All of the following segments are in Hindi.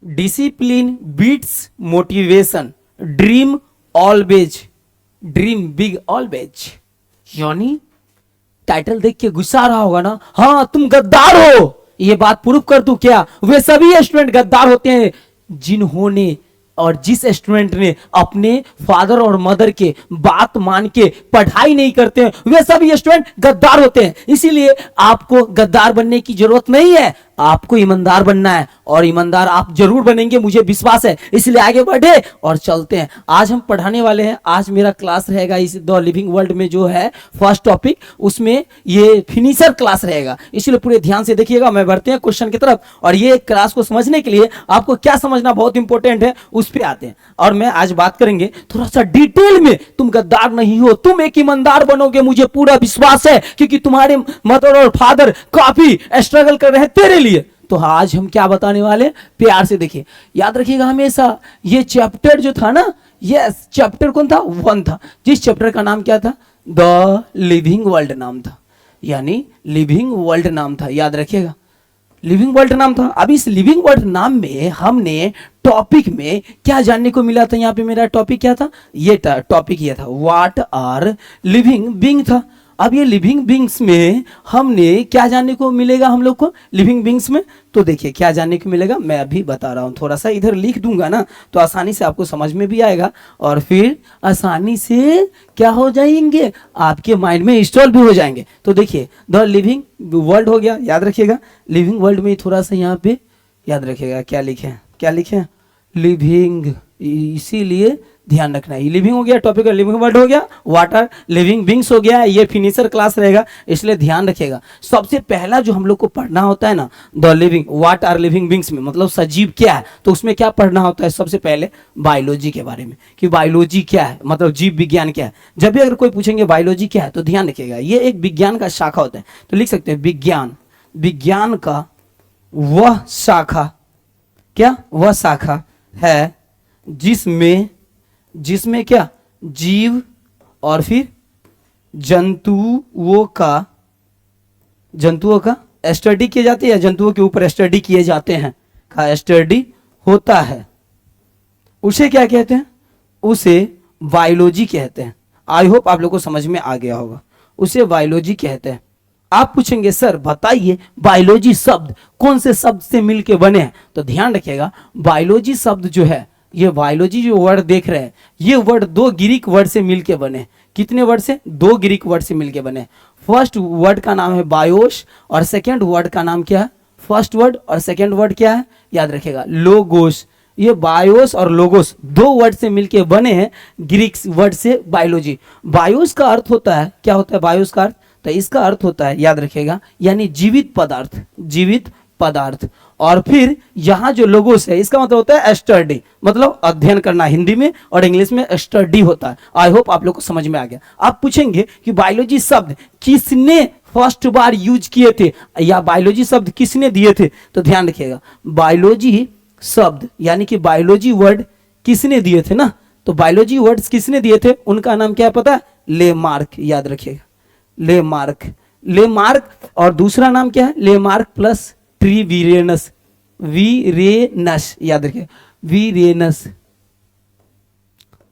Discipline beats motivation, dream always, dream big always. यानी टाइटल देख के गुस्सा आ रहा होगा ना, हाँ तुम गद्दार हो, ये बात प्रूफ कर दूं क्या? वे सभी स्टूडेंट गद्दार होते हैं जिन्होंने और जिस स्टूडेंट ने अपने फादर और मदर के बात मान के पढ़ाई नहीं करते हैं, वे सभी स्टूडेंट गद्दार होते हैं। इसीलिए आपको गद्दार बनने की जरूरत नहीं है, आपको ईमानदार बनना है और ईमानदार आप जरूर बनेंगे, मुझे विश्वास है। इसलिए आगे बढ़े और चलते हैं। आज हम पढ़ाने वाले हैं, आज मेरा क्लास रहेगा इस द लिविंग वर्ल्ड में जो है फर्स्ट टॉपिक, उसमें ये फिनिशर क्लास रहेगा, इसलिए पूरे ध्यान से देखिएगा। मैं बढ़ते हैं क्वेश्चन की तरफ, और ये क्लास को समझने के लिए आपको क्या समझना बहुत इंपॉर्टेंट है उस पर आते हैं। और मैं आज बात करेंगे थोड़ा सा डिटेल में, तुम गद्दार नहीं हो, तुम एक ईमानदार बनोगे, मुझे पूरा विश्वास है, क्योंकि तुम्हारे मदर और फादर काफी स्ट्रगल कर रहे हैं तेरे लिए। तो आज हम क्या बताने वाले, प्यार से देखिए, याद रखिएगा हमेशा। ये चैप्टर जो था ना, यस चैप्टर कौन था? 1 था। जिस चैप्टर का नाम क्या था? द लिविंग वर्ल्ड नाम था, यानी लिविंग वर्ल्ड नाम था, याद रखिएगा लिविंग वर्ल्ड नाम था। अब इस लिविंग वर्ल्ड नाम में हमने टॉपिक में क्या जानने को मिला था? यहाँ पे मेरा टॉपिक क्या था? ये टॉपिक ये था, व्हाट आर लिविंग बीइंग था। अब ये लिविंग बीइंग्स में हमने क्या जानने को मिलेगा हम लोग को लिविंग बीइंग्स में? तो देखिए क्या जानने को मिलेगा, मैं अभी बता रहा हूँ। थोड़ा सा इधर लिख दूंगा ना तो आसानी से आपको समझ में भी आएगा, और फिर आसानी से क्या हो जाएंगे, आपके माइंड में इंस्टॉल भी हो जाएंगे। तो देखिए द लिविंग वर्ल्ड हो गया, याद रखिएगा। लिविंग वर्ल्ड में थोड़ा सा यहाँ पे याद रखिएगा क्या लिखे, क्या लिखे? लिविंग, इसीलिए ध्यान रखना है। लिविंग हो गया, टॉपिक का लिविंग वर्ड हो गया, वाटर लिविंग बींग्स हो गया, ये फिनिशर क्लास रहेगा, इसलिए ध्यान रखिएगा। सबसे पहला जो हम लोग को पढ़ना होता है ना, the living, what are living beings में मतलब सजीव क्या है, तो उसमें क्या पढ़ना होता है? सबसे पहले बायोलॉजी के बारे में, कि बायोलॉजी क्या है, मतलब जीव विज्ञान क्या है। जब भी अगर कोई पूछेंगे बायोलॉजी क्या है, तो ध्यान रखिएगा ये एक विज्ञान का शाखा होता है। तो लिख सकते हैं विज्ञान, विज्ञान का वह शाखा, क्या वह शाखा है जिसमें क्या जीव और फिर जंतुओं का स्टडी किए जाते हैं, जंतुओं के ऊपर स्टडी किए जाते हैं का स्टडी होता है, उसे क्या कहते हैं? उसे बायोलॉजी कहते हैं। आई होप आप लोग को समझ में आ गया होगा, उसे बायोलॉजी कहते हैं। आप पूछेंगे सर बताइए बायोलॉजी शब्द कौन से शब्द से मिलके बने हैं? तो ध्यान रखिएगा बायोलॉजी शब्द जो है, ये बायोलॉजी जो वर्ड देख रहे हैं, ये वर्ड 2 ग्रीक वर्ड से मिलके बने। कितने वर्ड से? 2 ग्रीक वर्ड से मिलके बने। फर्स्ट वर्ड का नाम है बायोस, और सेकेंड वर्ड का नाम क्या है? फर्स्ट वर्ड और सेकेंड वर्ड क्या है? याद रखिएगा लोगोस। ये बायोस और लोगोस 2 वर्ड से मिलके बने हैं, ग्रीक वर्ड से बायोलॉजी। बायोस का अर्थ होता है, क्या होता है बायोस का अर्थ? तो इसका अर्थ होता है, याद रखिएगा, यानी जीवित पदार्थ, जीवित पदार्थ। और फिर यहाँ जो लोगोस है, इसका मतलब होता है स्टडी, मतलब अध्ययन करना हिंदी में, और इंग्लिश में स्टडी होता है। आई होप आप लोग को समझ में आ गया। आप पूछेंगे कि बायोलॉजी शब्द किसने फर्स्ट बार यूज किए थे, या बायोलॉजी शब्द किसने दिए थे? तो ध्यान रखिएगा बायोलॉजी शब्द यानी कि बायोलॉजी वर्ड किसने दिए थे ना, तो बायोलॉजी वर्ड्स किसने दिए थे, उनका नाम क्या है पता है? लेमार्क, याद रखिएगा लेमार्क। लेमार्क और दूसरा नाम क्या है? लेमार्क प्लस ट्रीवीरेनस, वीरेनस, याद रखिए वीरेनस,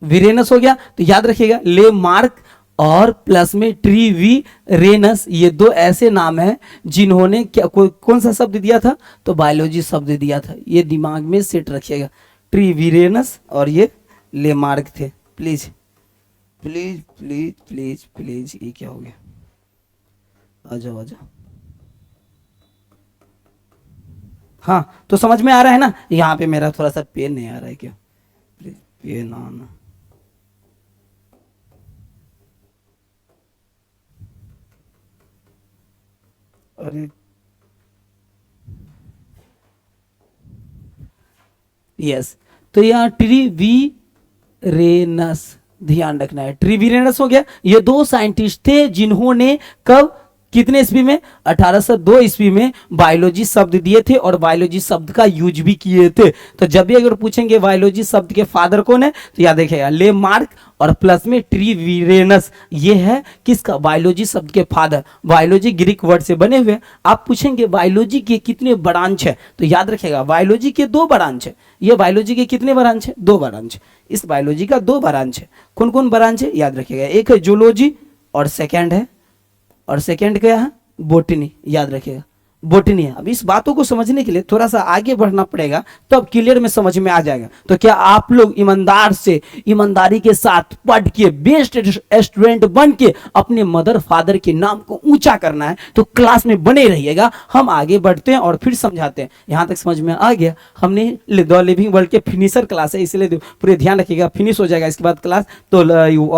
वीरेनस हो गया। तो याद रखिएगा लेमार्क और प्लस में ट्रीवीरेनस, ये 2 ऐसे नाम हैं जिन्होंने क्या कौन सा शब्द दिया था? तो बायोलॉजी शब्द दिया था। ये दिमाग में सेट रखिएगा, ट्रीवीरेनस और ये लेमार्क थे। Please please please please please, ये क्या हो गया? आ जाओ आ जाओ। हाँ तो समझ में आ रहा है ना? यहाँ पे मेरा थोड़ा सा पेन नहीं आ रहा है क्या? प्लीज पेन आना। अरे यस, तो यहाँ ट्रीवीरेनस ध्यान रखना है, ट्रीवीरेनस हो गया। ये 2 साइंटिस्ट थे जिन्होंने कब कितने ईस्वी में? 1802 ईस्वी में बायोलॉजी शब्द दिए थे और बायोलॉजी शब्द का यूज भी किए थे। तो जब भी अगर पूछेंगे बायोलॉजी शब्द के फादर कौन है, तो याद रखिएगा लेमार्क और प्लस में ट्रीवीरेनस, ये है किसका? बायोलॉजी शब्द के फादर। बायोलॉजी ग्रीक वर्ड से बने हुए। आप पूछेंगे बायोलॉजी के कितने ब्रांच है, तो याद रखिएगा बायोलॉजी के 2 ब्रांच है। ये बायोलॉजी के कितने ब्रांच है? 2 ब्रांच। इस बायोलॉजी का 2 ब्रांच है। कौन कौन ब्रांच है? याद रखिएगा, एक है जूलॉजी और सेकंड क्या है? बोटनी। याद रखिएगा बोटनी है। अब इस बातों को समझने के लिए थोड़ा सा आगे बढ़ना पड़ेगा, तो अब क्लियर में समझ में आ जाएगा। तो क्या आप लोग ईमानदारी के साथ पढ़ के बेस्ट स्टूडेंट बन के अपने मदर फादर के नाम को ऊंचा करना है, तो क्लास में बने रहिएगा। हम आगे बढ़ते हैं और फिर समझाते हैं। यहां तक समझ में आ गया? हमने द लिविंग वर्ल्ड के फिनिशर क्लास है, इसलिए पूरे ध्यान रखिएगा, फिनिश हो जाएगा इसके बाद क्लास। तो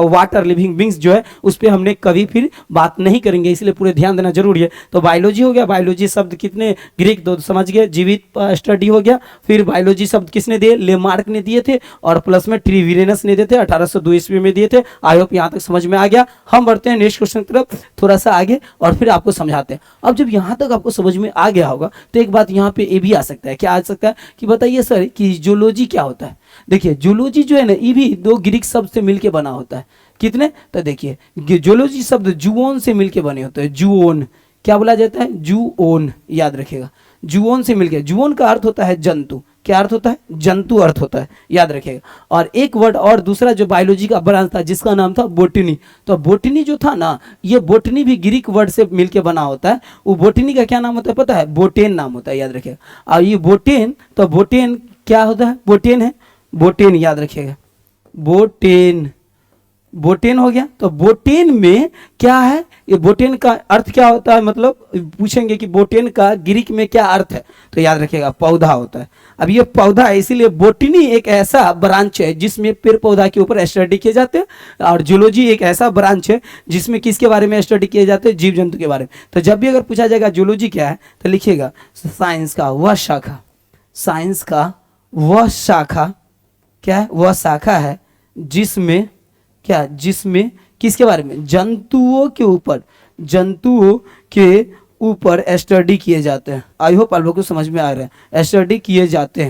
वाटर लिविंग बींग्स जो है उस पर हमने कभी फिर बात नहीं करेंगे, इसलिए पूरे ध्यान देना जरूरी है। तो बायोलॉजी हो गया, बायोलॉजी शब्द कितने? ग्रीक, दो समझ गए। जीवित स्टडी हो गया। फिर बायोलॉजी शब्द किसने दिए? लेमार्क ने दिए थे और प्लस में ट्रीवीरेनस ने दिए थे, 1802 ईस्वी में दिए थे। आई होप यहां तक समझ में आ गया। हम बढ़ते हैं नेक्स्ट क्वेश्चन की तरफ थोड़ा सा आगे और फिर आपको समझाते हैं। अब जब यहां तक आपको समझ में आ गया होगा तो एक बात यहां पे ये भी आ सकता है। क्या आ सकता है कि बताइए सर कि जूलॉजी क्या होता है? देखिए जूलॉजी जो है ना, ये भी 2 ग्रीक शब्द से मिलकर बना होता है। कितने? तो देखिए जूलॉजी शब्द जूओन से मिलकर बने होते हैं। जूओन क्या बोला जाता है? जूओन। याद रखिएगा जूओन से मिलकर। जूओन का अर्थ होता है जंतु। क्या अर्थ होता है? जंतु अर्थ होता है। याद रखिएगा। और एक वर्ड और दूसरा जो बायोलॉजी का ब्रांच था जिसका नाम था बोटनी। तो बोटनी जो था ना, ये बोटनी भी ग्रीक वर्ड से मिलकर बना होता है। वो बोटनी का क्या नाम होता है पता है? बोटेन नाम होता है। याद रखिएगा। और ये बोटेन, तो बोटेन क्या होता है? बोटेन है, बोटेन। याद रखिएगा बोटेन, बोटेन हो गया। तो बोटेन में क्या है? ये बोटेन का अर्थ क्या होता है? मतलब पूछेंगे कि बोटेन का ग्रीक में क्या अर्थ है, तो याद रखिएगा पौधा होता है। अब ये पौधा है, इसीलिए बोटनी एक ऐसा ब्रांच है जिसमें पेड़ पौधा के ऊपर स्टडी किए जाते हैं। और जूलॉजी एक ऐसा ब्रांच है जिसमें किसके बारे में स्टडी किए जाते हैं? जीव जंतु के बारे में। तो जब भी अगर पूछा जाएगा जूलॉजी क्या है, तो लिखिएगा साइंस का वह शाखा। साइंस का वह शाखा क्या है? वह शाखा है जिसमें क्या? जिसमें किसके बारे में? जंतुओं के ऊपर स्टडी किए जाते हैं। आई होप आप लोगों को समझ में आ रहा है। स्टडी किए जाते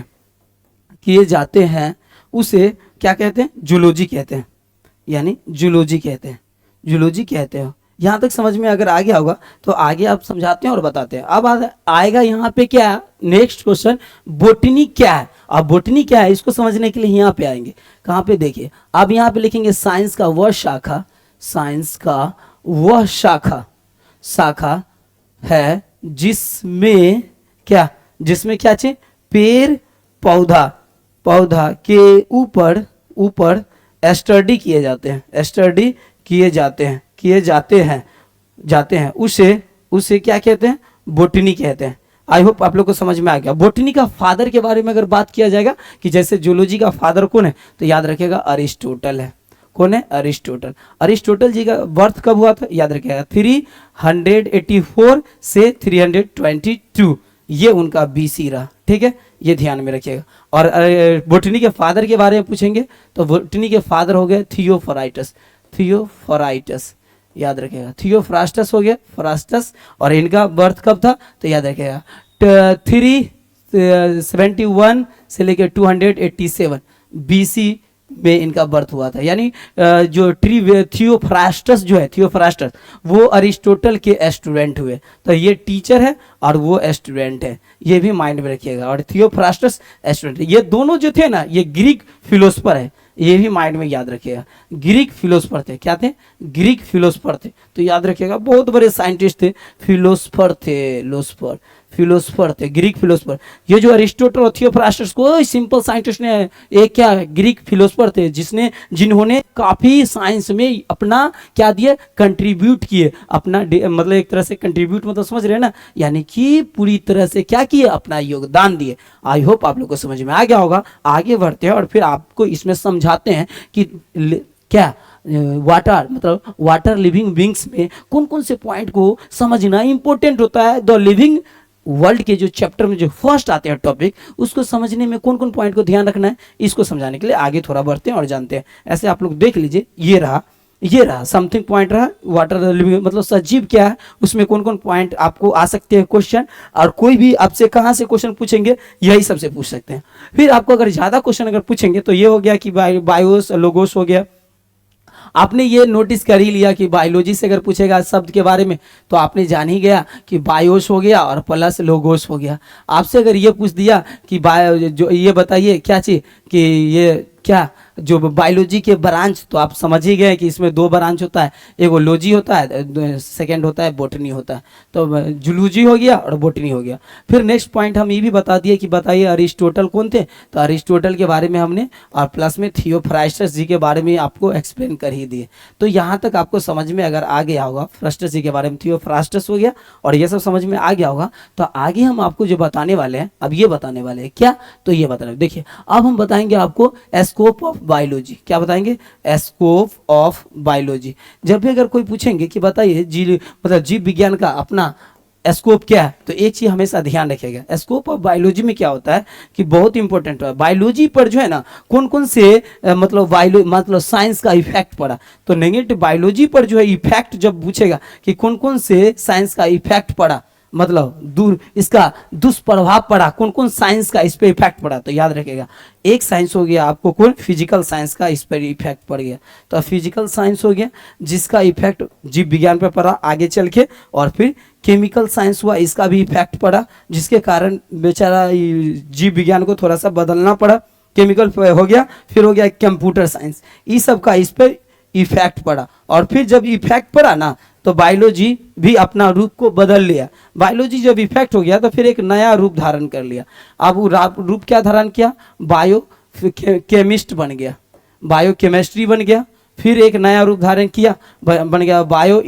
हैं उसे क्या कहते हैं? जूलॉजी कहते हैं। यानी जूलॉजी कहते हैं। यहाँ तक समझ में अगर आ गया होगा तो आगे आप समझाते हैं और बताते हैं। अब आएगा यहाँ पे क्या? नेक्स्ट क्वेश्चन, बोटनी क्या है? अब बोटनी क्या है इसको समझने के लिए यहाँ पे आएंगे। कहाँ पे? देखिए अब यहाँ पे लिखेंगे साइंस का वह शाखा। साइंस का वह शाखा है जिसमें क्या? जिसमें क्या चाहिए? पेड़ पौधा के ऊपर स्टडी किए जाते हैं। उसे क्या कहते हैं? बोटनी कहते हैं। आई होप आप लोग को समझ में आ गया। बोटनी का फादर के बारे में अगर बात किया जाएगा कि जैसे जूलॉजी का फादर कौन है, तो याद रखिएगा अरिस्टोटल है। कौन है? अरिस्टोटल। अरिस्टोटल जी का बर्थ कब हुआ था? याद रखिएगा 384 से 322 ये उनका बीसी रहा। ठीक है, ये ध्यान में रखिएगा। और बोटनी के फादर के बारे में पूछेंगे तो बोटनी के फादर हो गए थियोफराइटस। याद रखिएगा थियोफ्रास्टस हो गया, फ्रास्टस। और इनका बर्थ कब था? तो याद रखिएगा 371 से लेकर 287 बीसी में इनका बर्थ हुआ था। यानी जो थियोफ्रास्टस जो है, थियोफ्रास्टस वो अरिस्टोटल के स्टूडेंट हुए। तो ये टीचर है और वो स्टूडेंट है, ये भी माइंड में रखिएगा। और थियोफ्रास्टस स्टूडेंट, ये दोनों जो थे ना ये ग्रीक फिलोसफर है, ये भी माइंड में याद रखिएगा। ग्रीक फिलोसफर थे। क्या थे? ग्रीक फिलोसफर थे। तो याद रखिएगा बहुत बड़े साइंटिस्ट थे, फिलोसफर थे, ग्रीक फिलोसफर। ये जो अरिस्टोटल और थियोफ्रास्टस कोई सिंपल साइंटिस्ट ने, एक क्या ग्रीक फिलोसफर थे जिन्होंने काफी साइंस में अपना क्या दिए? कंट्रीब्यूट किए। अपना मतलब एक तरह से कंट्रीब्यूट मतलब समझ रहे हैं ना, यानी कि पूरी तरह से क्या किए? अपना योगदान दिए। आई होप आप लोग को समझ में आ गया होगा। आगे बढ़ते हैं और फिर आपको इसमें समझाते हैं कि क्या वाटर लिविंग बींग्स में कौन कौन से पॉइंट को समझना इंपॉर्टेंट होता है। द लिविंग वर्ल्ड के जो चैप्टर में जो फर्स्ट आते हैं टॉपिक, उसको समझने में कौन कौन पॉइंट को ध्यान रखना है, इसको समझाने के लिए आगे थोड़ा बढ़ते हैं और जानते हैं। ऐसे आप लोग देख लीजिए, ये रहा ये रहा समथिंग पॉइंट रहा वाटर लिविंग मतलब सजीव क्या है, उसमें कौन कौन पॉइंट आपको आ सकते हैं क्वेश्चन, और कोई भी आपसे कहाँ से क्वेश्चन पूछेंगे यही सबसे पूछ सकते हैं। फिर आपको अगर ज़्यादा क्वेश्चन अगर पूछेंगे तो ये हो गया कि बायोस लोगोस हो गया। आपने ये नोटिस कर ही लिया कि बायोलॉजी से अगर पूछेगा शब्द के बारे में तो आपने जान ही गया कि बायोस हो गया और प्लस लोगोस हो गया। आपसे अगर ये पूछ दिया कि बायो जो ये बताइए क्या चीज़ कि ये क्या जो बायोलॉजी के ब्रांच, तो आप समझ ही गए कि इसमें दो ब्रांच होता है, एक लॉजी होता है, सेकंड होता है बोटनी होता है। तो जूलॉजी हो गया और बोटनी हो गया। फिर नेक्स्ट पॉइंट हम ये भी बता दिए कि बताइए अरिस्टोटल कौन थे, तो अरिस्टोटल के बारे में हमने और प्लस में थियोफ्रास्टस जी के बारे में आपको एक्सप्लेन कर ही दिए। तो यहाँ तक आपको समझ में अगर आ गया होगा, फ्रास्टस जी के बारे में थियोफ्रास्टस हो गया और ये सब समझ में आ गया होगा, तो आगे हम आपको जो बताने वाले हैं, अब ये बताने वाले हैं क्या, तो ये बताने देखिए अब हम बताएंगे आपको स्कोप ऑफ बायोलॉजी। क्या बताएंगे? Scope of biology. जब भी अगर कोई पूछेंगे कि बताइए मतलब जीव विज्ञान का अपना स्कोप क्या है, तो एक चीज हमेशा ध्यान रखिएगा, स्कोप ऑफ बायोलॉजी में क्या होता है कि बहुत इंपॉर्टेंट है बायोलॉजी पर जो है ना कौन कौन से मतलब साइंस का इफेक्ट पड़ा। तो नेगेटिव बायोलॉजी पर जो है इफेक्ट जब पूछेगा कि कौन कौन से साइंस का इफेक्ट पड़ा, मतलब दूर इसका दुष्प्रभाव पड़ा, कौन कौन साइंस का इस पे इफेक्ट पड़ा, तो याद रखेगा एक साइंस हो गया आपको कौन, फिजिकल साइंस का इस पर इफेक्ट पड़ गया। तो फिजिकल साइंस हो गया जिसका इफेक्ट जीव विज्ञान पर पड़ा आगे चल के, और फिर केमिकल साइंस हुआ, इसका भी इफेक्ट पड़ा जिसके कारण बेचारा जीव विज्ञान को थोड़ा सा बदलना पड़ा, केमिकल हो गया। फिर हो गया कंप्यूटर साइंस, इस सब का इस पर इफेक्ट पड़ा। और फिर जब इफेक्ट पड़ा ना तो बायोलॉजी भी अपना रूप को बदल लिया। बायोलॉजी जब इफेक्ट हो गया तो फिर एक नया रूप धारण कर लिया। अब वो रूप क्या धारण किया, बायो केमिस्ट बन गया, बायो केमिस्ट्री बन गया। फिर एक नया रूप धारण किया, बन गया बायो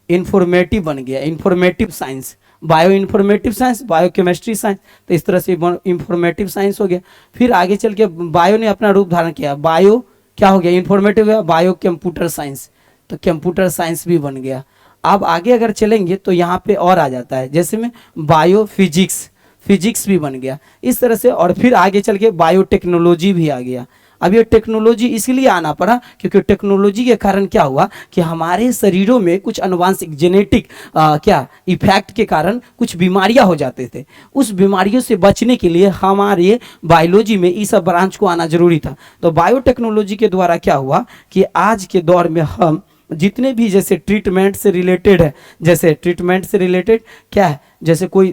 इन्फॉर्मेटिव बन गया, informative science, bio informative science, bio chemistry science. तो इस तरह से इन्फॉर्मेटिव साइंस हो गया। फिर आगे चल के बायो ने अपना रूप धारण किया, बायो क्या हो गया, इन्फॉर्मेटिव गया, बायो कंप्यूटर साइंस, तो कंप्यूटर साइंस भी बन गया। अब आगे अगर चलेंगे तो यहाँ पे और आ जाता है, जैसे में बायो फिजिक्स भी बन गया इस तरह से। और फिर आगे चल के बायोटेक्नोलॉजी भी आ गया। अब ये टेक्नोलॉजी इसलिए आना पड़ा क्योंकि टेक्नोलॉजी के कारण क्या हुआ कि हमारे शरीरों में कुछ अनुवांशिक जेनेटिक क्या इफेक्ट के कारण कुछ बीमारियां हो जाते थे। उस बीमारियों से बचने के लिए हमारे बायोलॉजी में इस ब्रांच को आना जरूरी था। तो बायोटेक्नोलॉजी के द्वारा क्या हुआ कि आज के दौर में हम जितने भी जैसे ट्रीटमेंट से रिलेटेड है, जैसे ट्रीटमेंट से रिलेटेड क्या है, जैसे कोई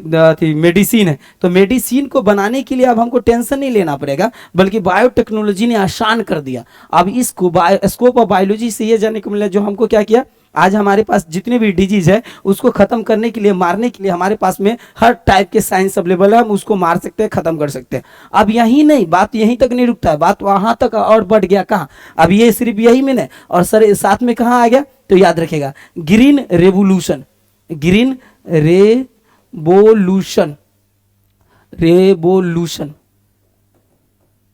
मेडिसिन है, तो मेडिसिन को बनाने के लिए अब हमको टेंशन नहीं लेना पड़ेगा, बल्कि बायोटेक्नोलॉजी ने आसान कर दिया। अब इसको स्कोप ऑफ बायोलॉजी से ये जानने को मिला, जो हमको क्या किया, आज हमारे पास जितने भी डिजीज है उसको खत्म करने के लिए, मारने के लिए हमारे पास में हर टाइप के साइंस अवेलेबल है, हम उसको मार सकते हैं, खत्म कर सकते हैं। अब यही नहीं, बात यहीं तक नहीं रुकता है, बात वहां तक और बढ़ गया। कहाँ, अब ये सिर्फ यही में नहीं, और सर साथ में कहाँ आ गया, तो याद रखेगा green revolution, green revolution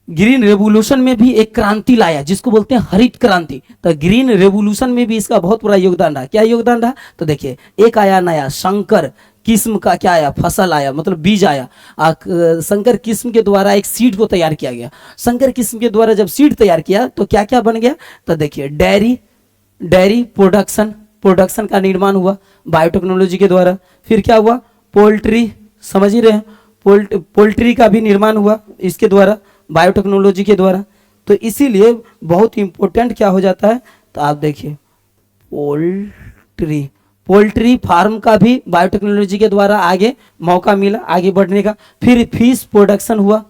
green revolution में भी एक क्रांति लाया जिसको बोलते हैं हरित क्रांति। तो ग्रीन रेवोल्यूशन में भी इसका बहुत बड़ा योगदान रहा। क्या योगदान रहा, तो देखिए एक आया नया संकर किस्म का क्या आया, फसल आया, मतलब बीज आया। संकर किस्म के द्वारा एक सीड को तैयार किया गया। संकर किस्म के द्वारा जब सीड तैयार किया तो क्या क्या बन गया, तो देखिए डेयरी प्रोडक्शन का निर्माण हुआ बायोटेक्नोलॉजी के द्वारा। फिर क्या हुआ, पोल्ट्री, समझ ही रहे हैं, पोल्ट्री का भी निर्माण हुआ इसके द्वारा, बायोटेक्नोलॉजी के द्वारा। तो इसीलिए बहुत इंपॉर्टेंट क्या हो जाता है, तो आप देखिए पोल्ट्री फार्म का भी बायोटेक्नोलॉजी के द्वारा आगे मौका मिला आगे बढ़ने का। फिर फिश प्रोडक्शन हुआ,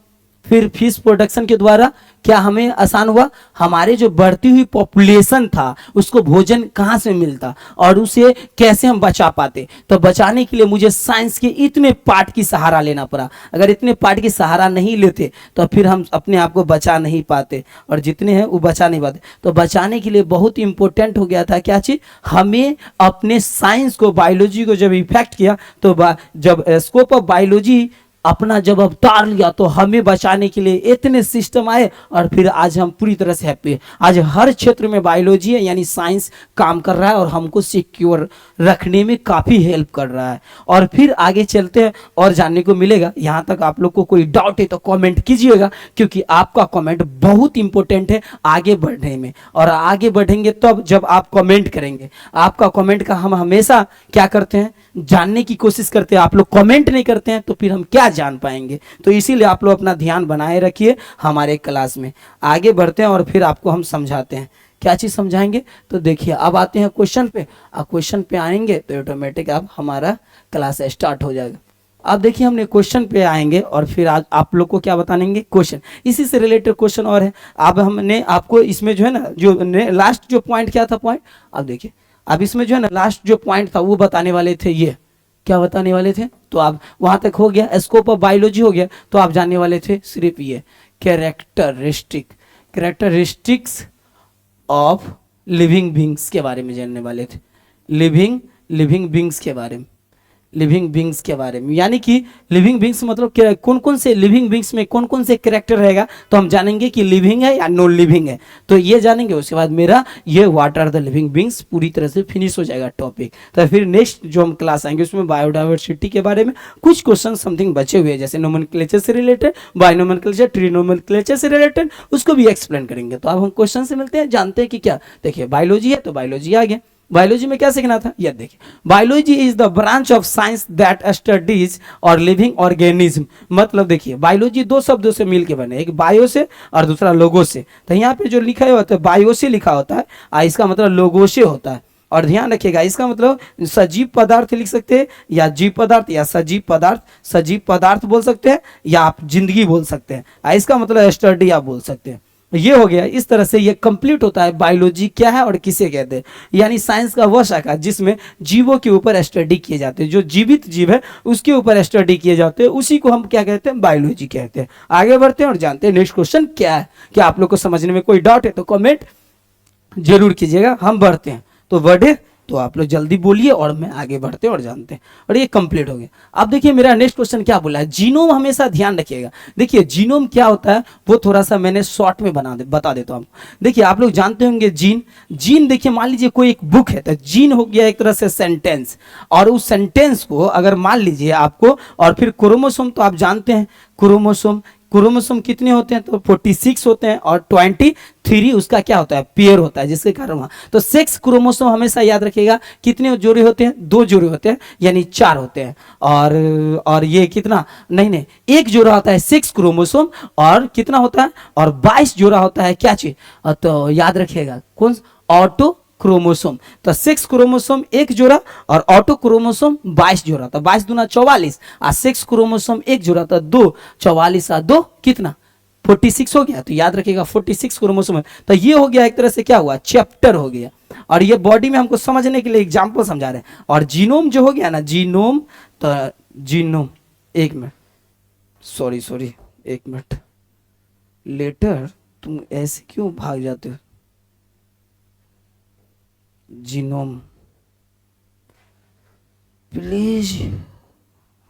फिर फिश प्रोडक्शन के द्वारा क्या हमें आसान हुआ, हमारे जो बढ़ती हुई पॉपुलेशन था उसको भोजन कहाँ से मिलता और उसे कैसे हम बचा पाते। तो बचाने के लिए मुझे साइंस के इतने पार्ट की सहारा लेना पड़ा। अगर इतने पार्ट की सहारा नहीं लेते तो फिर हम अपने आप को बचा नहीं पाते, और जितने हैं वो बचा नहीं पाते। तो बचाने के लिए बहुत इंपॉर्टेंट हो गया था क्या चीज़, हमें अपने साइंस को, बायोलॉजी को जब इफेक्ट किया, तो जब स्कोप ऑफ बायोलॉजी अपना जब अवतार लिया तो हमें बचाने के लिए इतने सिस्टम आए और फिर आज हम पूरी तरह से हैप्पी है। आज हर क्षेत्र में बायोलॉजी है यानी साइंस काम कर रहा है और हमको सिक्योर रखने में काफ़ी हेल्प कर रहा है। और फिर आगे चलते हैं और जानने को मिलेगा। यहाँ तक आप लोग को कोई डाउट है तो कमेंट कीजिएगा, क्योंकि आपका कमेंट बहुत इंपॉर्टेंट है आगे बढ़ने में। और आगे बढ़ेंगे तब जब आप कमेंट करेंगे। आपका कमेंट का हम हमेशा क्या करते हैं, जानने की कोशिश करते हैं। आप लोग कमेंट नहीं करते हैं तो फिर हम क्या जान पाएंगे। तो इसीलिए आप लोग अपना ध्यान बनाए रखिए हमारे क्लास में। आगे बढ़ते हैं और फिर आपको हम समझाते हैं। क्या चीज़ समझाएंगे तो देखिए, अब आते हैं क्वेश्चन पे। अब क्वेश्चन पे आएंगे तो ऑटोमेटिक अब हमारा क्लास स्टार्ट हो जाएगा। अब देखिए हमने क्वेश्चन पे आएंगे और फिर आज आप लोग को क्या बताएंगे, क्वेश्चन। इसी से रिलेटेड क्वेश्चन और है। अब हमने आपको इसमें जो है ना, जो लास्ट जो पॉइंट क्या था पॉइंट, अब देखिए अब इसमें जो है ना लास्ट जो पॉइंट था वो बताने वाले थे। ये क्या बताने वाले थे, तो आप वहां तक हो गया, स्कोप ऑफ बायोलॉजी हो गया। तो आप जानने वाले थे सिर्फ ये कैरेक्टरिस्टिक्स ऑफ लिविंग बींग्स के बारे में जानने वाले थे। लिविंग बींग्स के बारे में, लिविंग बींग्स के बारे में, यानी कि लिविंग बींग्स मतलब कौन कौन से लिविंग बींग्स में कौन कौन से कैरेक्टर रहेगा। तो हम जानेंगे कि लिविंग है या नॉन लिविंग है, तो ये जानेंगे। उसके बाद मेरा ये what are the living beings पूरी तरह से फिनिश हो जाएगा टॉपिक। तो फिर नेक्स्ट जो हम क्लास आएंगे उसमें बायोडाइवर्सिटी के बारे में कुछ क्वेश्चन समथिंग बचे हुए हैं, जैसे नोमेनक्लेचर से रिलेटेड, बायोनोमेनक्लेचर, ट्री नोमेनक्लेचर से रिलेटेड, उसको भी एक्सप्लेन करेंगे। तो अब हम क्वेश्चन से मिलते हैं, जानते हैं कि क्या। देखिए बायोलॉजी है तो बायोलॉजी आ गया। बायोलॉजी में क्या सीखना था, यह देखिए, biology is the branch of science that studies और लिविंग ऑर्गेनिज्म। मतलब देखिए बायोलॉजी दो शब्दों से मिलके बने, एक बायो से और दूसरा लोगो से। तो यहाँ पे जो लिखा होता है बायो से लिखा होता है, इसका मतलब लोगो से होता है। और ध्यान रखिएगा इसका मतलब सजीव पदार्थ लिख सकते हैं या जीव पदार्थ या सजीव पदार्थ। सजीव पदार्थ बोल सकते हैं या आप जिंदगी बोल सकते हैं, इसका मतलब स्टडी आप बोल सकते हैं। ये हो गया। इस तरह से ये कंप्लीट होता है बायोलॉजी क्या है और किसे कहते हैं, यानी साइंस का वह शाखा जिसमें जीवों के ऊपर स्टडी किए जाते हैं। जो जीवित जीव है उसके ऊपर स्टडी किए जाते हैं, उसी को हम क्या कहते हैं, बायोलॉजी कहते हैं। आगे बढ़ते हैं और जानते हैं नेक्स्ट क्वेश्चन क्या है। क्या आप लोग को समझने में कोई डाउट है तो कमेंट जरूर कीजिएगा। हम बढ़ते हैं तो बढ़े तो आप लोग जल्दी बोलिए और मैं आगे बढ़ते हैं और जानते हैं। और ये कंप्लीट हो गया। अब देखिए मेरा नेक्स्ट क्वेश्चन क्या बोला है, जीनोम। हमेशा ध्यान रखिएगा। देखिए जीनोम क्या होता है वो थोड़ा सा मैंने शॉर्ट में बता देता हूँ। देखिए आप लोग जानते होंगे जीन देखिए मान लीजिए कोई एक बुक है तो जीन हो गया एक तरह से सेंटेंस, और उस सेंटेंस को अगर मान लीजिए आपको, और फिर क्रोमोसोम तो आप जानते हैं क्रोमोसोम कितने होते हैं, तो 46 होते हैं, और 23 उसका क्या होता है, पेयर होता है, जिसके कारण वहां तो सेक्स क्रोमोसोम हमेशा याद रखिएगा कितने जोड़े होते हैं, 2 जोड़े होते हैं, यानी 4 होते हैं। और ये कितना, नहीं एक जोड़ा होता है सेक्स क्रोमोसोम, और कितना होता है, और 22 जोड़ा होता है क्या चीज, तो याद रखिएगा कौन, ऑटो क्रोमोसोम। तो सेक्स क्रोमोसोम 1 जोड़ा और ऑटो क्रोमोसोम 22 जोड़ा, तो 22 दूना 44, और सेक्स क्रोमोसोम 1 जोड़ा, तो 2, 44 और 2 कितना, 46 हो गया। तो याद रखिएगा 46 क्रोमोसोम है। तो ये हो गया एक तरह से क्या हुआ, चैप्टर हो गया। और ये बॉडी में हमको समझने के लिए एग्जाम्पल समझा रहे हैं। और जीनोम जो हो गया ना, जीनोम, तो जीनोम, एक मिनट, सॉरी एक मिनट, लेटर तुम ऐसे क्यों भाग जाते हो, जीनोम प्लीज,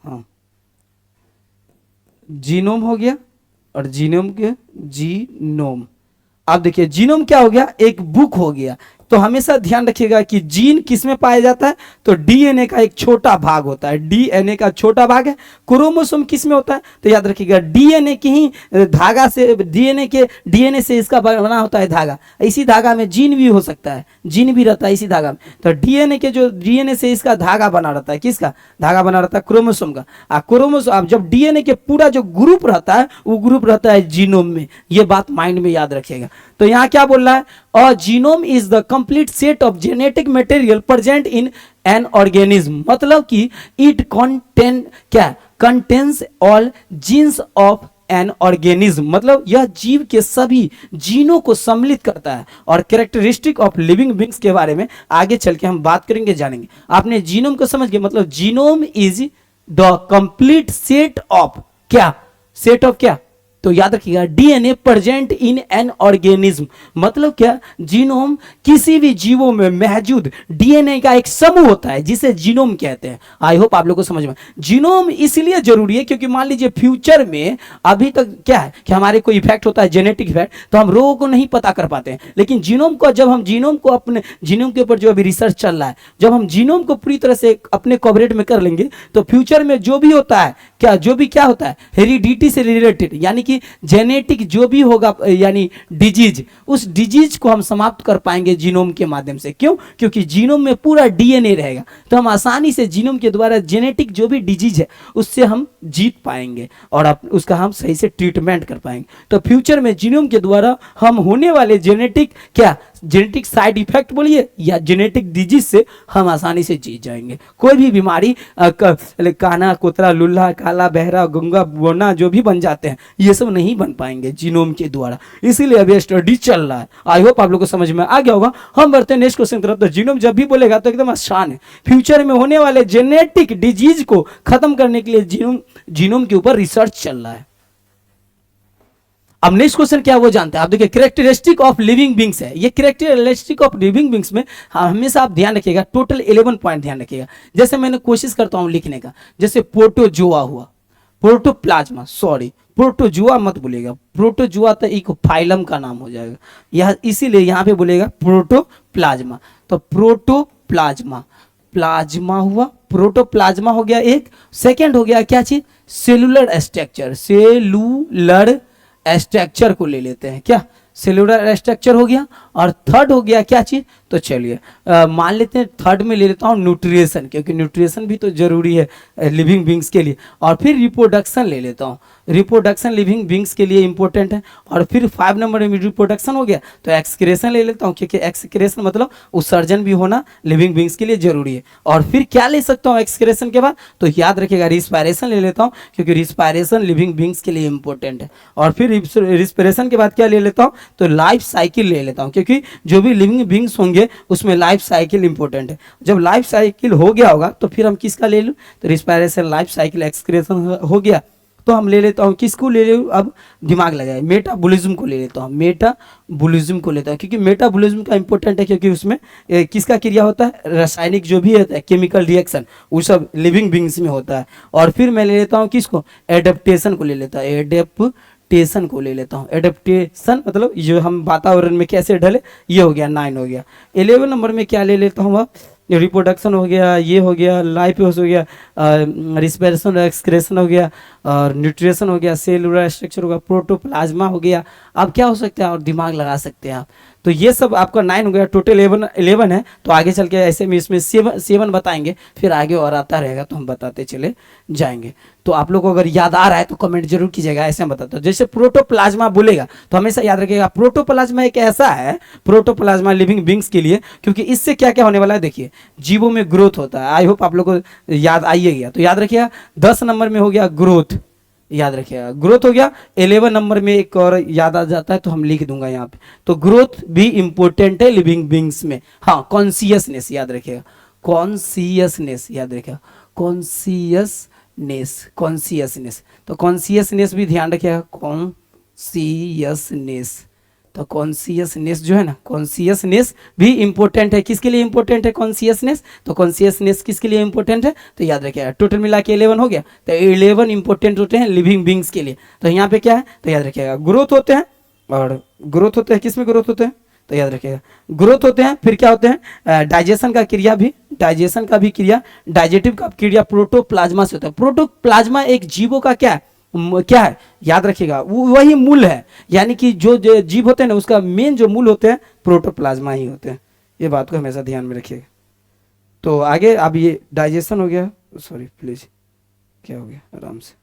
हाँ जीनोम हो गया, और जीनोम के जीनोम। अब देखिए जीनोम क्या हो गया, एक बुक हो गया। तो हमेशा ध्यान रखिएगा कि जीन किस में पाया जाता है, तो डीएनए का एक छोटा भाग होता है, डीएनए का छोटा भाग है। क्रोमोसोम किस में होता है, तो याद रखिएगा डीएनए की ही धागा से, डीएनए से इसका बना होता है धागा। इसी धागा में जीन भी हो सकता है, जीन भी रहता है इसी धागा में। तो डीएनए से इसका धागा बना रहता है, किसका धागा बना रहता है, क्रोमोसोम का। क्रोमोसोम, अब जब डीएनए के पूरा जो ग्रुप रहता है वो ग्रुप रहता है जीनोम में। ये बात माइंड में याद रखिएगा। तो यहाँ क्या बोल रहा है, a genome is the complete set of genetic material present in an organism. मतलब कि it contains all genes of an organism. मतलब यह जीव के सभी जीनों को सम्मिलित करता है। और कैरेक्टरिस्टिक ऑफ लिविंग बींग्स के बारे में आगे चल के हम बात करेंगे, जानेंगे। आपने जीनोम को समझ गए, मतलब genome is the complete set of क्या, सेट ऑफ क्या, तो याद रखिएगा DNA present in an organism, मतलब क्या, जीनोम किसी भी जीवों में मौजूद डीएनए का एक समूह होता है जिसे जीनोम कहते हैं। आई होप आप लोगों को समझ में। जीनोम इसलिए जरूरी है क्योंकि मान लीजिए फ्यूचर में, अभी तक क्या है कि हमारे कोई इफेक्ट होता है जेनेटिक इफेक्ट, तो हम रोगों को नहीं पता कर पाते हैं, लेकिन जीनोम को, जब हम जीनोम को, अपने जीनोम के ऊपर जो अभी रिसर्च चल रहा है, जब हम जीनोम को पूरी तरह से अपने कवरेज में कर लेंगे तो फ्यूचर में जो भी होता है, क्या होता है, हेरिडिटी से रिलेटेड, यानी कि जेनेटिक जो भी होगा, यानी डिजीज, उस डिजीज को हम समाप्त कर पाएंगे जीनोम के माध्यम से। क्यों? क्योंकि जीनोम में पूरा डीएनए रहेगा, तो हम आसानी से जीनोम के द्वारा जेनेटिक जो भी डिजीज है उससे हम जीत पाएंगे और उसका हम सही से ट्रीटमेंट कर पाएंगे। तो फ्यूचर में जीनोम के द्वारा हम होने वाले जेनेटिक साइड इफेक्ट बोलिए या जेनेटिक डिजीज से हम आसानी से जीत जाएंगे। कोई भी बीमारी, काना, कोतरा, लुल्हा, काला, बहरा, गंगा, बोना जो भी बन जाते हैं, ये सब नहीं बन पाएंगे जीनोम के द्वारा। इसीलिए अभी स्टडी चल रहा है। आई होप आप लोग को समझ में आ गया होगा। हम बढ़ते हैं नेक्स्ट क्वेश्चन की तरफ। तो जीनोम जब भी बोलेगा तो एकदम आसान है। फ्यूचर में होने वाले जेनेटिक डिजीज को खत्म करने के लिए जीनोम के ऊपर रिसर्च चल रहा है। अब नेक्स्ट क्वेश्चन क्या वो जानते हैं आप। देखिए, कैरेक्टरिस्टिक ऑफ लिविंग बींग्स है ये। कैरेक्टरिस्टिक ऑफ लिविंग बींग्स में हमेशा आप ध्यान रखिएगा, टोटल 11 पॉइंट ध्यान रखिएगा। जैसे मैंने कोशिश करता हूं लिखने का, जैसे प्रोटोजोआ हुआ, प्रोटोप्लाज्मा, सॉरी प्रोटोजोआ मत बोलेगा, प्रोटोजोआ तो एक फाइलम का नाम हो जाएगा, यह इसीलिए यहां पे बोलेगा प्रोटोप्लाज्मा। तो प्रोटोप्लाज्मा, प्लाज्मा हुआ, प्रोटोप्लाज्मा हो गया एक। सेकेंड हो गया क्या चीज, सेलुलर स्ट्रक्चर, सेलुलर स्ट्रक्चर को ले लेते हैं, क्या सेलुलर स्ट्रक्चर हो गया। और थर्ड हो गया क्या चीज, तो चलिए मान लेते हैं थर्ड में ले लेता हूँ न्यूट्रिशन, क्योंकि न्यूट्रिशन भी तो जरूरी है लिविंग बींग्स के लिए। और फिर रिप्रोडक्शन ले लेता हूँ, रिप्रोडक्शन लिविंग बींग्स के लिए इंपॉर्टेंट है। और फिर 5 नंबर में रिप्रोडक्शन हो गया तो एक्सक्रेशन ले लेता हूँ, क्योंकि एक्सक्रेशन मतलब उत्सर्जन भी होना लिविंग बींग्स के लिए जरूरी है। और फिर क्या ले सकता हूँ एक्सक्रेशन के बाद, तो याद रखिएगा रिस्पायरेशन ले लेता हूँ, क्योंकि रिस्पायरेशन लिविंग बींग्स के लिए इंपॉर्टेंट है। और फिर रिस्पिरेशन के बाद क्या ले लेता हूँ, तो लाइफ साइकिल ले लेता हूँ, क्योंकि जो भी लिविंग बींग्स होंगे उसमें लाइफ साइकिल इंपॉर्टेंट है। जब लाइफ साइकिल हो गया होगा तो फिर हम किसका ले लूँ, तो रिस्पायरेशन, लाइफ साइकिल, एक्सक्रेशन हो गया तो हम ले लेता हूँ किसको ले लूँ, अब दिमाग लगाए, मेटाबॉलिज्म को ले लेता हूँ, मेटाबॉलिज्म को लेता हूँ, क्योंकि मेटाबॉलिज्म का इंपॉर्टेंट है, क्योंकि उसमें किसका क्रिया होता है, रासायनिक जो भी होता है, केमिकल रिएक्शन, वो सब लिविंग बींग्स में होता है। और फिर मैं ले लेता हूँ किसको, एडेप्टेशन को ले लेता है, एडेप्टेशन को ले लेता हूँ। एडेप्टेशन मतलब जो हम वातावरण में कैसे ढले, ये हो गया 9 हो गया। 11 नंबर में क्या ले लेता हूँ, रिप्रोडक्शन हो गया, ये हो गया, लाइफ हो गया, रिस्पिरेशन, एक्सक्रेशन हो गया, और न्यूट्रिशन हो गया, सेलुलर स्ट्रक्चर हो गया, प्रोटोप्लाज्मा हो गया। अब क्या हो सकता है, और दिमाग लगा सकते हैं आप। तो ये सब आपका 9 हो गया, टोटल 11 है। तो आगे चल के ऐसे में इसमें 7 बताएंगे, फिर आगे और आता रहेगा तो हम बताते चले जाएंगे। तो आप लोग को अगर याद आ रहा है तो कमेंट जरूर कीजिएगा, ऐसे हम बताते हैं। जैसे प्रोटोप्लाज्मा बोलेगा तो हमेशा याद रखिएगा, प्रोटोप्लाज्मा एक ऐसा है, प्रोटोप्लाज्मा लिविंग बींग्स के लिए, क्योंकि इससे क्या क्या होने वाला है, देखिए जीवों में ग्रोथ होता है। आई होप आप लोग को याद आइएगा, तो याद रखिएगा 10 नंबर में हो गया ग्रोथ, याद रखिएगा ग्रोथ हो गया। 11 नंबर में एक और याद आ जाता है तो हम लिख दूंगा यहाँ पे, तो ग्रोथ भी इंपॉर्टेंट है लिविंग बींग्स में। हाँ, कॉन्सियसनेस याद रखिएगा, कॉन्सियसनेस याद रखिएगा, कॉन्सियसनेस, तो कॉन्सियसनेस भी ध्यान रखिएगा, कॉन्सियसनेस। तो कॉन्सियसनेस जो है ना, कॉन्सियसनेस भी इंपॉर्टेंट है। किसके लिए इंपॉर्टेंट है कॉन्सियसनेस, तो कॉन्सियसनेस किसके लिए इंपॉर्टेंट है, तो याद रखिएगा टोटल मिला के 11 हो गया। तो 11 इंपॉर्टेंट होते हैं लिविंग बींग्स के लिए। तो यहाँ पे क्या है, तो याद रखिएगा ग्रोथ होते हैं, और ग्रोथ होते हैं किसमें ग्रोथ होते हैं, तो याद रखिएगा ग्रोथ होते हैं। फिर क्या होते हैं, डाइजेशन का क्रिया भी, डाइजेशन का भी क्रिया, डाइजेटिव का क्रिया प्रोटोप्लाज्मा से होता है। प्रोटोप्लाज्मा एक जीवों का क्या है, याद रखिएगा वही मूल है, यानी कि जो जीव होते हैं ना उसका मेन जो मूल होते हैं प्रोटोप्लाज्मा ही होते हैं। ये बात को हमेशा ध्यान में रखिएगा। तो आगे अब ये डाइजेशन हो गया, सॉरी प्लीज क्या हो गया, आराम से,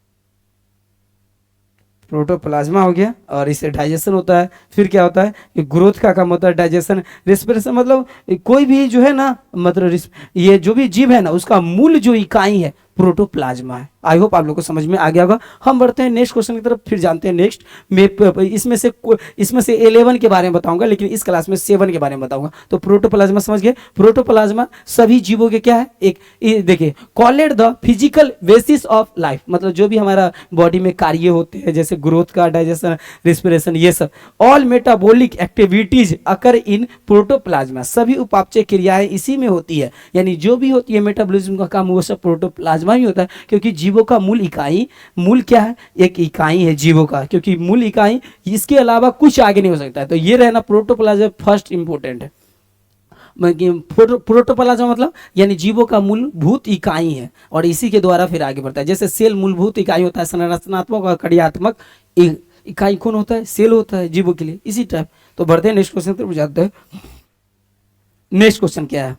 प्रोटोप्लाज्मा हो गया और इससे डाइजेशन होता है। फिर क्या होता है कि ग्रोथ का काम होता है, डाइजेशन, रेस्पिरेशन, मतलब कोई भी जो है ना, मतलब ये जो भी जीव है ना उसका मूल जो इकाई है प्रोटोप्लाज्मा है। आई होप आप लोग को समझ में आ गया होगा। हम बढ़ते हैं नेक्स्ट क्वेश्चन की तरफ, फिर जानते हैं नेक्स्ट में इसमें से 11 के बारे में बताऊंगा, लेकिन इस क्लास में 7 के बारे में बताऊंगा। तो प्रोटोप्लाज्मा समझ गए। प्रोटोप्लाज्मा सभी जीवों के क्या है, एक देखिए, called the physical basis of life, मतलब जो भी हमारा बॉडी में कार्य होते हैं जैसे ग्रोथ का, डाइजेशन, रिस्पिरेशन, ये सब ऑल मेटाबॉलिक एक्टिविटीज अकर इन प्रोटोप्लाज्मा, सभी उपापचय क्रियाएं इसी में होती है। यानी जो भी होती है मेटाबॉलिज्म का काम वो सब प्रोटोप्लाज्मा ही होता है, क्योंकि जीवों का मूल क्या है, एक इकाई है जीवों का, क्योंकि मूल इकाई, इसके अलावा कुछ आगे नहीं हो सकता है। तो ये रहना प्रोटोप्लाज्मा फर्स्ट इंपोर्टेंट है। प्रोटोप्लाज्मा मतलब यानी जीवों का मूलभूत इकाई है, और इसी के द्वारा फिर आगे बढ़ता है। जैसे सेल मूलभूत इकाई होता है, संरचनात्मक और कार्यात्मक इकाई कौन होता है, सेल होता है जीवों के लिए, इसी टाइप। तो बढ़ते हैं नेक्स्ट क्वेश्चन पर जाते हैं। नेक्स्ट क्वेश्चन क्या है,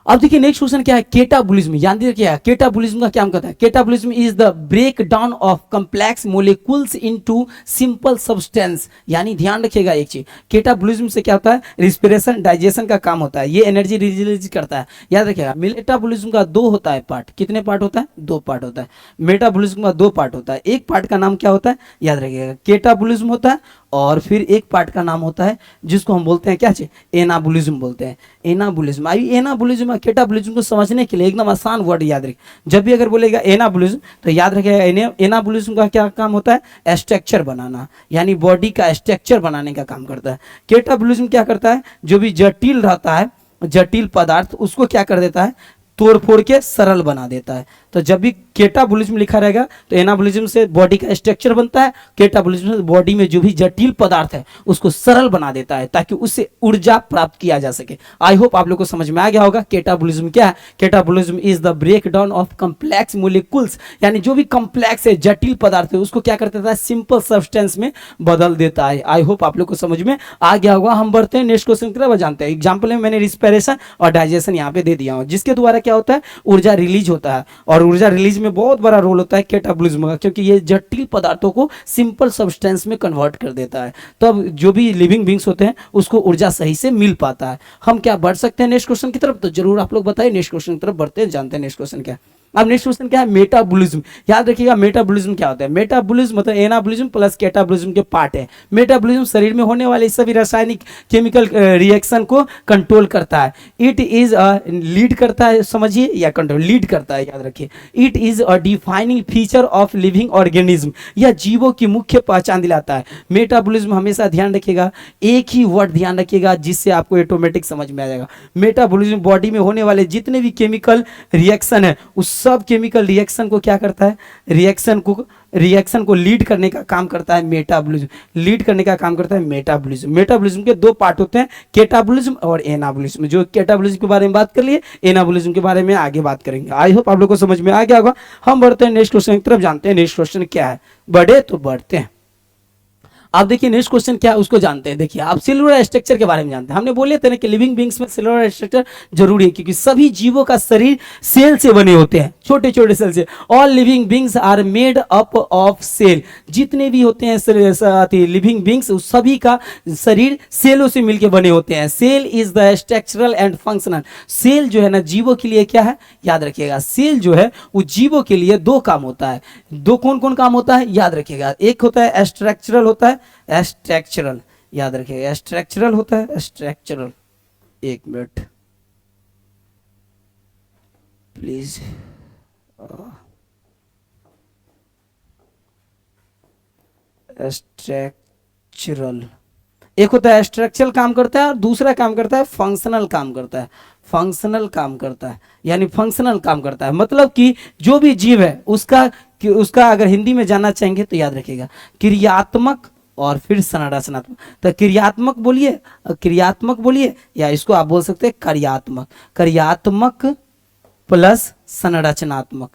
अब देखिए नेक्स्ट क्वेश्चन क्या है, केटाबोलिज्म। याद रखिए केटाबोलिज्म का क्या हम कहते हैं, catabolism is the break down of complex molecules into simple substance. यानी ध्यान रखिएगा एक चीज, केटाबोलिज्म से क्या होता है, रिस्पिरेशन, डाइजेशन का काम होता है, ये एनर्जी रिलीज करता है। याद रखिएगा मेटाबोलिज्म का दो होता है पार्ट, कितने पार्ट होता है, दो पार्ट होता है। मेटाबोलिज्म का दो पार्ट होता है, एक पार्ट का नाम क्या होता है, याद रखिएगा केटाबोलिज्म होता है, और फिर एक पार्ट का नाम होता है जिसको हम बोलते हैं क्या चाहिए, एनाबोलिज्म बोलते हैं। एनाबोलिज्म, आई एनाबोलिज्म और केटाबोलिज्म को समझने के लिए एकदम आसान वर्ड याद रखिए। जब भी अगर बोलेगा एनाबोलिज्म तो याद रखिएगा एनाबोलिज्म का क्या काम होता है, स्ट्रक्चर बनाना, यानी बॉडी का स्ट्रक्चर बनाने का काम करता है। केटाबोलिज्म क्या करता है, जो भी जटिल रहता है, जटिल पदार्थ, उसको क्या कर देता है, तोड़ फोड़ के सरल बना देता है। तो जब भी केटाबोलिज्म लिखा रहेगा तो एनाबोलिज्म से बॉडी का स्ट्रक्चर बनता है, केटाबोलिज्म से बॉडी में जो भी जटिल पदार्थ है उसको सरल बना देता है ताकि उससे ऊर्जा प्राप्त किया जा सके। आई होप आप लोग को समझ में आ गया होगा केटाबोलिज्म क्या है। Catabolism is the break down of complex molecules, यानी जो भी कॉम्प्लेक्स है, जटिल पदार्थ है, उसको क्या कर देता है, सिंपल सब्सटेंस में बदल देता है। आई होप आप लोग को समझ में आ गया होगा। हम बढ़ते हैं नेक्स्ट क्वेश्चन की तरफ, जानते हैं। एग्जाम्पल में मैंने रिस्पिरेशन और डाइजेशन यहाँ पे दे दिया हूँ, जिसके द्वारा क्या होता है, ऊर्जा रिलीज होता है, और ऊर्जा रिलीज में बहुत बड़ा रोल होता है केटाबोलिज्म का, क्योंकि ये जटिल पदार्थों को सिंपल सब्सटेंस में कन्वर्ट कर देता है। तब जो भी लिविंग बींग्स होते हैं उसको ऊर्जा सही से मिल पाता है। हम क्या बढ़ सकते हैं नेक्स्ट क्वेश्चन की तरफ, तो जरूर आप लोग बताइए। नेक्स्ट क्वेश्चन की तरफ बढ़ते हैं, जानते हैं नेक्स्ट क्वेश्चन क्या है। अब नेक्स्ट क्वेश्चन क्या है, मेटाबॉलिज्म। याद रखिएगा मेटाबॉलिज्म क्या होता है, मेटाबॉलिज्म मतलब एनाबॉलिज्म प्लस केटाबॉलिज्म के पार्ट है। मेटाबॉलिज्म शरीर में होने वाले सभी रासायनिक केमिकल रिएक्शन को कंट्रोल करता है। इट इज लीड करता है, समझिए, या कंट्रोल लीड करता है, याद रखिए। It is a defining feature of living organism, यह जीवों की मुख्य पहचान दिलाता है। मेटाबॉलिज्म हमेशा ध्यान रखिएगा, एक ही वर्ड ध्यान रखिएगा जिससे आपको ऑटोमेटिक समझ में आ जाएगा। मेटाबॉलिज्म बॉडी में होने वाले जितने भी केमिकल रिएक्शन है उस सब केमिकल रिएक्शन को क्या करता है, रिएक्शन को लीड करने का काम करता है मेटाबॉलिज्म। लीड करने का काम करता है मेटाबॉलिज्म। मेटाबॉलिज्म के दो पार्ट होते हैं, केटाबॉलिज्म और एनाबॉलिज्म। जो केटाबॉलिज्म के बारे में बात कर लिए, एनाबॉलिज्म के बारे में आगे बात करेंगे। आई होप आप लोग को समझ में आ गया होगा। हम बढ़ते हैं नेक्स्ट क्वेश्चन की तरफ, जानते हैं नेक्स्ट क्वेश्चन क्या है। बढ़े तो बढ़ते हैं। आप देखिए नेक्स्ट क्वेश्चन क्या है उसको जानते हैं। देखिए आप सेलुलर स्ट्रक्चर के बारे में जानते हैं। हमने बोले थे ना कि लिविंग बींग्स में सेलुलर स्ट्रक्चर जरूरी है, क्योंकि सभी जीवों का शरीर सेल से बने होते हैं, छोटे छोटे सेल से। All living beings are made up of cell, जितने भी होते हैं लिविंग बींग्स उस सभी का शरीर सेलों से मिलकर बने होते हैं। Cell is the structural and functional. Cell जो है ना जीवों के लिए क्या है, याद रखिएगा, सेल जो है वो जीवों के लिए दो काम होता है। दो कौन कौन काम होता है, याद रखिएगा। एक होता है स्ट्रक्चरल, होता है स्ट्रक्चरल, याद रखिएगा, स्ट्रक्चरल होता है स्ट्रक्चरल। एक मिनट प्लीज। स्ट्रक्चरल एक होता है स्ट्रक्चरल काम करता है, और दूसरा काम करता है फंक्शनल काम करता है। फंक्शनल काम करता है, यानी फंक्शनल काम करता है मतलब कि जो भी जीव है उसका अगर हिंदी में जानना चाहेंगे तो याद रखिएगा क्रियात्मक और फिर संरचनात्मक। तो क्रियात्मक बोलिए या इसको आप बोल सकते हैं कार्यात्मक। कार्यात्मक प्लस संरचनात्मक,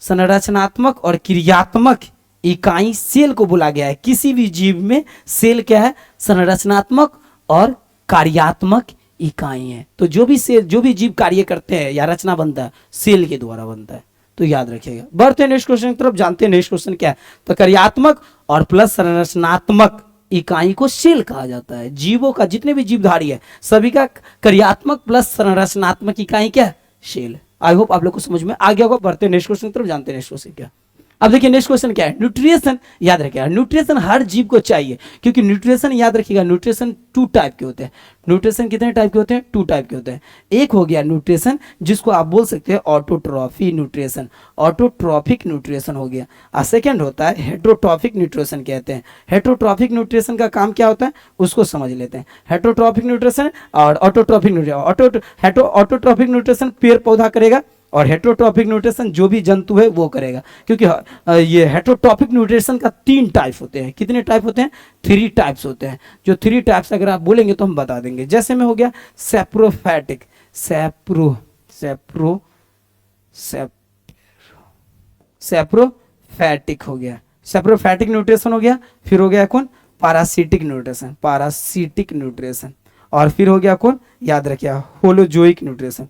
संरचनात्मक और क्रियात्मक इकाई सेल को बोला गया है। किसी भी जीव में सेल क्या है, संरचनात्मक और कार्यात्मक इकाई है। तो जो भी जीव कार्य करते हैं या रचना बनता है सेल के द्वारा बनता है, तो याद रखिएगा। बढ़ते हैं नेक्स्ट क्वेश्चन की तरफ, जानते हैं नेक्स्ट क्वेश्चन क्या है। तो कार्यात्मक और प्लस संरचनात्मक इकाई को सेल कहा जाता है। जीवों का जितने भी जीवधारी है सभी का क्रियात्मक प्लस संरचनात्मक इकाई क्या है? सेल। आई होप आप लोग को समझ में आ गया होगा। बढ़ते हैं नेक्स्ट क्वेश्चन की तरफ, जानते हैं नेक्स्ट क्वेश्चन क्या। अब देखिए नेक्स्ट क्वेश्चन क्या है। न्यूट्रिशन याद रखिएगा, न्यूट्रिशन हर जीव को चाहिए, क्योंकि न्यूट्रिशन याद रखिएगा न्यूट्रिशन 2 टाइप के होते हैं। न्यूट्रिशन कितने टाइप के होते हैं? 2 टाइप के होते हैं। एक हो गया न्यूट्रिशन जिसको आप बोल सकते हैं ऑटोट्रॉफी न्यूट्रिशन, ऑटोट्रॉफिक न्यूट्रिशन हो गया। और सेकेंड होता है हेटरोट्रॉफिक न्यूट्रिशन कहते हैं। हेटरोट्रॉफिक न्यूट्रिशन का काम क्या होता है उसको समझ लेते हैं। हेटरोट्रॉफिक न्यूट्रिशन और ऑटोट्रॉफिक न्यूट्रिशन। ऑटोट्रॉफिक न्यूट्रिशन पेड़ पौधा करेगा और हेटरोट्रॉफिक न्यूट्रिशन जो भी जंतु है वो करेगा, क्योंकि ये हेटरोट्रॉफिक न्यूट्रिशन का 3 टाइप होते हैं। कितने टाइप होते हैं? 3 टाइप्स होते हैं। जो 3 टाइप्स अगर आप बोलेंगे तो हम बता देंगे। जैसे में हो गया सैप्रोफैटिक, सैप्रोफैटिक हो गया, सैप्रोफैटिक न्यूट्रिशन हो गया। फिर हो गया कौन? Parasitic nutrition, parasitic nutrition. और फिर हो गया कौन? याद रखिए होलोजोइक न्यूट्रिशन,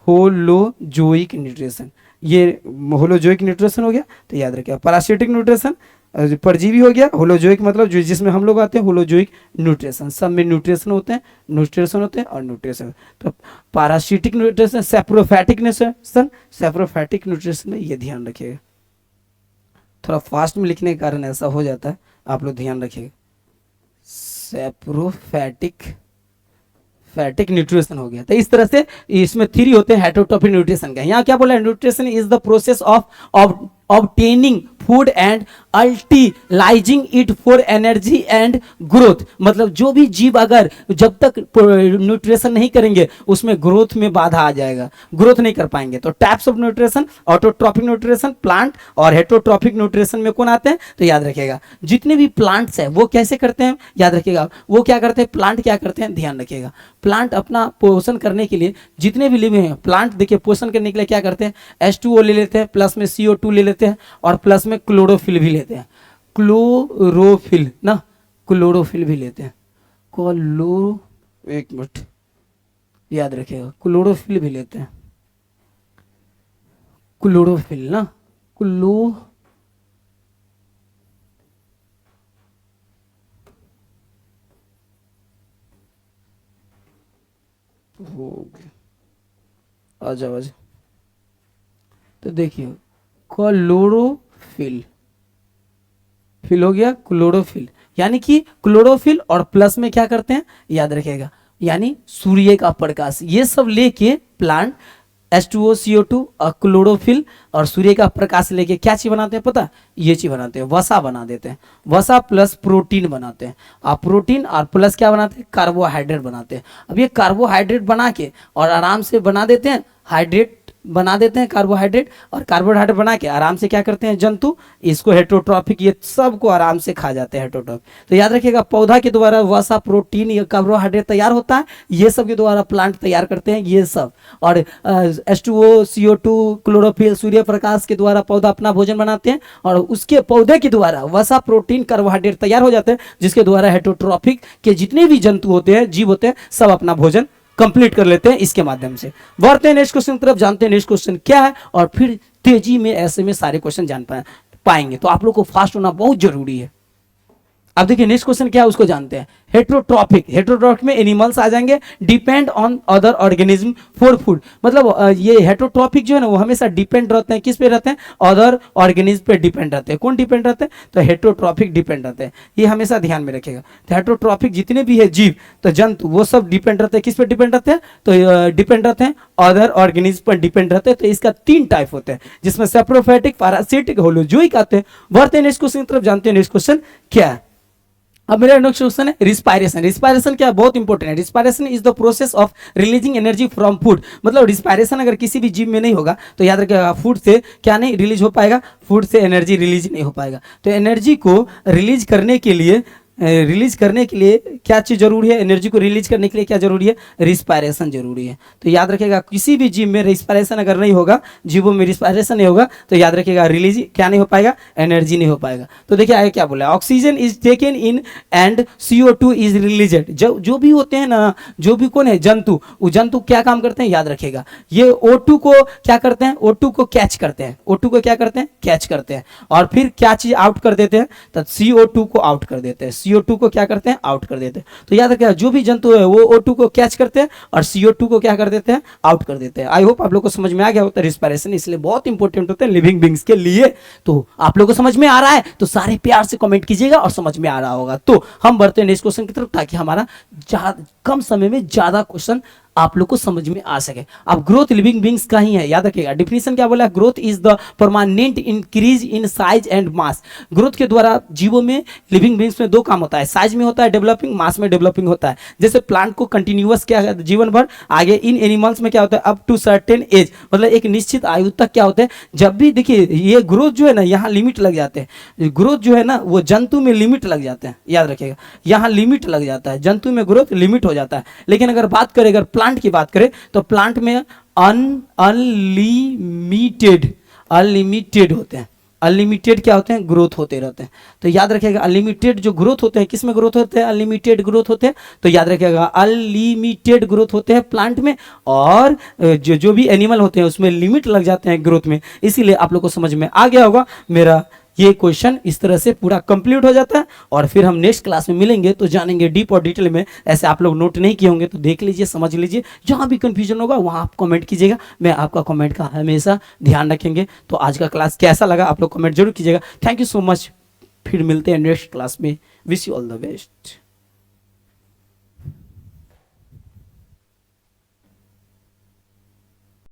होलोजोइक न्यूट्रिशन। ये होलोजोइक न्यूट्रिशन हो गया। तो याद रखिए पैरासिटिक न्यूट्रिशन परजीवी हो गया, होलोजोइक मतलब जो जिसमें हम लोग आते हैं होलोजोइक न्यूट्रिशन। सब में न्यूट्रिशन होते हैं और न्यूट्रिशन। तो पैरासिटिक न्यूट्रिशन, सैप्रोफैटिक न्यूट्रिशन, सैप्रोफैटिक न्यूट्रिशन में ये ध्यान रखिएगा। थोड़ा फास्ट में लिखने के कारण ऐसा हो जाता है, आप लोग ध्यान रखिएगा। फैटिक न्यूट्रिशन हो गया। तो इस तरह से इसमें 3 होते हैं हेटरोट्रॉफिक न्यूट्रिशन का। यहाँ क्या बोला है? Nutrition is the process of obtaining food and utilising it for energy and growth. मतलब जो भी जीव अगर जब तक न्यूट्रिशन नहीं करेंगे उसमें ग्रोथ में बाधा आ जाएगा, ग्रोथ नहीं कर पाएंगे। तो types of nutrition, autotrophic nutrition plant और हेटरोट्रॉफिक न्यूट्रिशन में कौन आते हैं? तो याद रखिएगा जितने भी प्लांट्स है वो कैसे करते हैं? याद रखिएगा वो क्या करते हैं, प्लांट क्या करते हैं, ध्यान रखिएगा। प्लांट अपना पोषण करने के लिए जितने भी लिविंग हैं प्लांट, देखिए पोषण करने के लिए क्या करते हैं? H2O ले लेते हैं, प्लस में CO2 ले लेते हैं और प्लस में क्लोरोफिल भी लेते हैं। क्लोरोफिल ना, क्लोरोफिल भी लेते हैं। एक मिनट याद रखिएगा, क्लोरोफिल भी लेते हैं। क्लोरोफिल ना, हो गया, आ जाओ। तो देखिए क्लोरोफिल हो गया, क्लोरोफिल यानी कि क्लोरोफिल और प्लस में क्या करते हैं? याद रखिएगा यानी सूर्य का प्रकाश, ये सब लेके प्लांट H2O CO2 और क्लोरोफिल और सूर्य का प्रकाश लेके क्या चीज बनाते हैं पता? ये चीज बनाते हैं, वसा बना देते हैं। वसा प्लस प्रोटीन बनाते हैं। और प्रोटीन और प्लस क्या बनाते हैं? कार्बोहाइड्रेट बनाते हैं। अब ये कार्बोहाइड्रेट बना के और आराम से बना देते हैं, हाइड्रेट बना देते हैं कार्बोहाइड्रेट, और कार्बोहाइड्रेट बना के आराम से क्या करते हैं जंतु? इसको हेटरोट्रॉफिक, ये सब को आराम से खा जाते हैं हेटरोट्रॉफिक। तो याद रखिएगा पौधा के द्वारा वसा, प्रोटीन, या कार्बोहाइड्रेट तैयार होता है, ये सब के द्वारा प्लांट तैयार करते हैं ये सब। और H2O CO2 chlorophyll Surya Prakash के द्वारा पौधा अपना भोजन बनाते हैं, और उसके पौधे के द्वारा वसा, प्रोटीन, कार्बोहाइड्रेट तैयार हो जाते हैं, जिसके द्वारा हेटरोट्रॉफिक के जितने भी जंतु होते हैं, जीव होते हैं, सब अपना भोजन कंप्लीट कर लेते हैं इसके माध्यम से। बढ़ते हैं नेक्स्ट क्वेश्चन की तरफ, जानते हैं नेक्स्ट क्वेश्चन क्या है, और फिर तेजी में ऐसे में सारे क्वेश्चन जान पाएंगे। तो आप लोग को फास्ट होना बहुत जरूरी है। अब देखिए नेक्स्ट क्वेश्चन क्या है उसको जानते हैं। हेटरोट्रॉफिक में एनिमल्स आ जाएंगे, depend on other organism for food. मतलब ये हेटरोट्रॉफिक जो है ना वो हमेशा डिपेंड रहते हैं, किस पे रहते हैं? अदर ऑर्गेनिज्म पे डिपेंड रहते हैं। कौन डिपेंड रहते हैं? तो हेटरोट्रॉफिक डिपेंड रहते हैं, ये हमेशा ध्यान में रखेगा। तो हेटरोट्रॉफिक जितने भी है जीव, तो जंतु, वो सब डिपेंड रहते हैं, किस पे डिपेंड रहते हैं? तो डिपेंड रहते हैं अदर ऑर्गेनिज्म पर डिपेंड रहते हैं। तो इसका 3 टाइप होते हैं, जिसमें सैप्रोफैटिक, पैरासिटिक, होलोजोइक आते हैं। बढ़ते हैं नेक्स्ट क्वेश्चन की तरफ, जानते हैं नेक्स्ट क्वेश्चन क्या है। अब मेरा नेक्स्ट क्वेश्चन है रिस्पायरेशन। रिस्पायरेशन क्या है? बहुत इंपॉर्टेंट है। Respiration is the process of releasing energy from food. मतलब रिस्पायरेशन अगर किसी भी जीव में नहीं होगा तो याद रखिएगा फूड से क्या नहीं रिलीज हो पाएगा? फूड से एनर्जी रिलीज नहीं हो पाएगा। तो एनर्जी को रिलीज करने के लिए क्या चीज जरूरी है? एनर्जी को रिलीज करने के लिए क्या जरूरी है? रिस्पायरेशन जरूरी है। तो याद रखिएगा किसी भी जीव में रिस्पायरेशन अगर नहीं होगा, जीवों में रिस्पायरेशन नहीं होगा, तो याद रखिएगा रिलीज क्या नहीं हो पाएगा? एनर्जी नहीं हो पाएगा। तो देखिए आगे क्या बोला, oxygen is taken in and CO2 is released. जो भी होते हैं ना, जो भी कौन है जंतु, वो जंतु क्या काम करते हैं? याद रखिएगा ये O2 को क्या करते हैं? O2 को कैच करते हैं। O2 को क्या करते हैं? कैच करते हैं, और फिर क्या चीज आउट कर देते हैं? तो CO2 को आउट कर देते हैं। CO2 को क्या करते हैं, आउट कर देते हैं। तो याद रखिएगा जो भी जंतु है वो O2 को कैच करते हैं और CO2 को क्या कर देते हैं, आउट कर देते हैं। आई होप आप लोग को समझ में आ गया होता है। रिस्पायरेशन इसलिए बहुत इंपॉर्टेंट होता है लिविंग बींग्स के लिए। तो आप लोग को समझ में आ रहा है तो सारे प्यार से कमेंट कीजिएगा और समझ में आ रहा होगा। तो हम बढ़ते हैं नेक्स्ट क्वेश्चन की तरफ ताकि हमारा कम समय में ज्यादा क्वेश्चन आप लोग को समझ में आ सके। अब ग्रोथ लिविंग बींग्स का ही है, याद रखिएगा। डिफिनेशन क्या बोला, growth is the permanent increase in size and mass. Growth के द्वारा जीवों में, लिविंग बींग्स में दो काम होता है, साइज में होता है डेवलपिंग, मास में डेवलपिंग होता है। जैसे प्लांट को कंटिन्यूअस क्या है जीवन भर, आगे इन एनिमल्स में क्या होता है अप टू सर्टेन एज, मतलब एक निश्चित आयु तक क्या होता है। जब भी देखिए ये ग्रोथ जो है ना, यहाँ लिमिट लग जाते हैं। ग्रोथ जो है ना वो जंतु में लिमिट लग जाते हैं, याद रखिएगा, यहाँ लिमिट लग जाता है, जंतु में ग्रोथ लिमिट हो जाता है। लेकिन अगर बात करें, अगर प्लांट की बात करें तो प्लांट में अनलिमिटेड होते हैं। अनलिमिटेड क्या होते हैं, ग्रोथ होते रहते हैं। तो याद रखिएगा अनलिमिटेड जो ग्रोथ होते हैं, किस में ग्रोथ होते हैं, अनलिमिटेड ग्रोथ होते हैं। तो याद रखिएगा अनलिमिटेड ग्रोथ होते हैं प्लांट में, और जो भी एनिमल होते हैं उसमें लिमिट लग जाते हैं ग्रोथ में। इसीलिए आप लोग को समझ में आ गया होगा। मेरा ये क्वेश्चन इस तरह से पूरा कंप्लीट हो जाता है और फिर हम नेक्स्ट क्लास में मिलेंगे तो जानेंगे डीप और डिटेल में। ऐसे आप लोग नोट नहीं किए होंगे तो देख लीजिए, समझ लीजिए। जहाँ भी कंफ्यूजन होगा वहाँ आप कमेंट कीजिएगा, मैं आपका कमेंट का हमेशा ध्यान रखेंगे। तो आज का क्लास कैसा लगा आप लोग कमेंट जरूर कीजिएगा। थैंक यू सो मच, फिर मिलते हैं नेक्स्ट क्लास में। Wish you all the best.